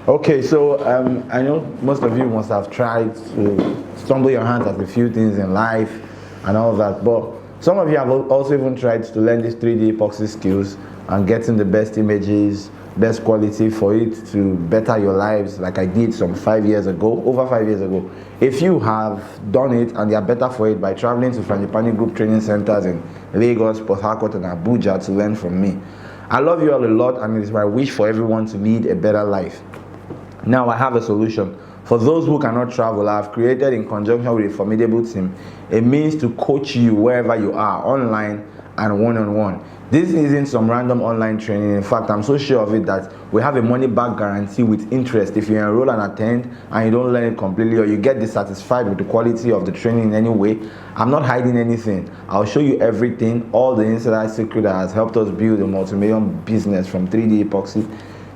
Okay, so I know most of you must have tried to stumble your hands at a few things in life and all that, but some of you have also even tried to learn these 3D epoxy skills and getting the best images, best quality for it to better your lives, like I did some 5 years ago, over 5 years ago. If you have done it and you are better for it by traveling to Frangipani Group training centers in Lagos, Port Harcourt, and Abuja to learn from me, I love you all a lot, and it is my wish for everyone to lead a better life. Now I have a solution. For those who cannot travel, I have created, in conjunction with a formidable team, a means to coach you wherever you are, online and one-on-one. This isn't some random online training. In fact, I'm so sure of it that we have a money-back guarantee with interest. If you enroll and attend and you don't learn it completely, or you get dissatisfied with the quality of the training in any way, I'm not hiding anything. I'll show you everything, all the inside secret that has helped us build a multi-million business from 3D epoxy.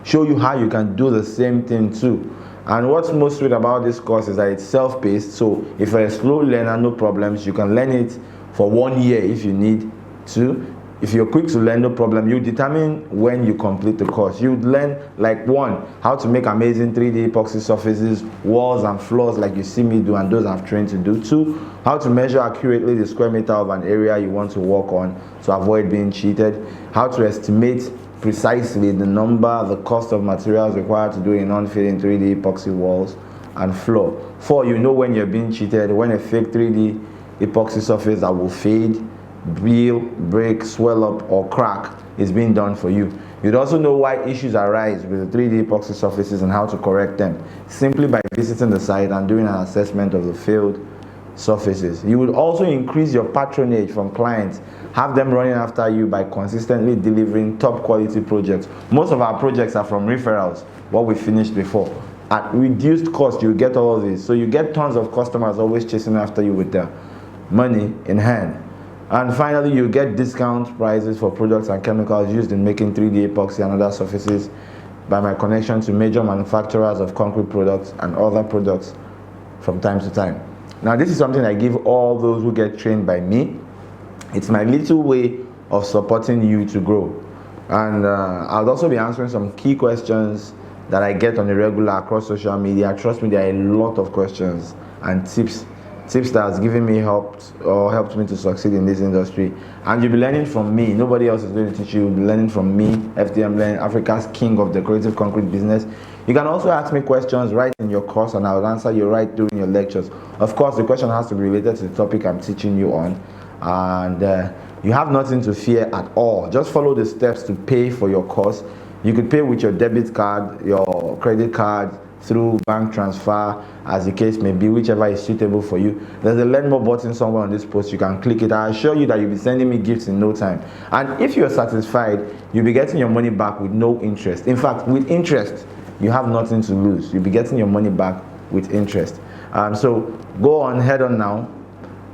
Show you how you can do the same thing too. And what's most sweet about this course is that it's self-paced, so if you're a slow learner, no problems, you can learn it for 1 year if you need to. If you're quick to learn, no problem. You determine when you complete the course. You learn, like, 1, how to make amazing 3D epoxy surfaces, walls and floors like you see me do and those I've trained to do. 2, how to measure accurately the square meter of an area you want to work on to avoid being cheated. How to estimate precisely the number, the cost of materials required to do a non-fading 3D epoxy walls and floor. 4, you know when you're being cheated, when a fake 3D epoxy surface that will fade, peel, break, swell up or crack is being done for you. You'd also know why issues arise with the 3D epoxy surfaces and how to correct them, simply by visiting the site and doing an assessment of the failed surfaces. You would also increase your patronage from clients, have them running after you by consistently delivering top quality projects. Most of our projects are from referrals, what we finished before. At reduced cost, you get all of this. So you get tons of customers always chasing after you with their money in hand. And finally, you get discount prices for products and chemicals used in making 3D epoxy and other surfaces by my connection to major manufacturers of concrete products and other products from time to time. Now, this is something I give all those who get trained by me. It's my little way of supporting you to grow. And I'll also be answering some key questions that I get on a regular across social media. Trust me, there are a lot of questions and tips that has given me helped me to succeed in this industry. And you'll be learning from me. Nobody else is going to teach you. You'll be learning from me, FDM Learning, Africa's king of decorative concrete business. You can also ask me questions right in your course and I'll answer you right during your lectures. Of course, the question has to be related to the topic I'm teaching you on. And you have nothing to fear at all. Just follow the steps to pay for your course. You could pay with your debit card, your credit card, through bank transfer, as the case may be, whichever is suitable for you. There's a learn more button somewhere on this post. You can click it. I assure you that you'll be sending me gifts in no time. And if you're satisfied, you'll be getting your money back with no interest. In fact, with interest, you have nothing to lose. You'll be getting your money back with interest. So go on, head on now,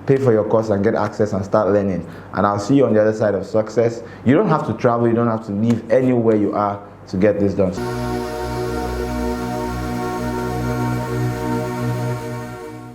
pay for your course and get access and start learning. And I'll see you on the other side of success. You don't have to travel. You don't have to leave anywhere you are to get this done.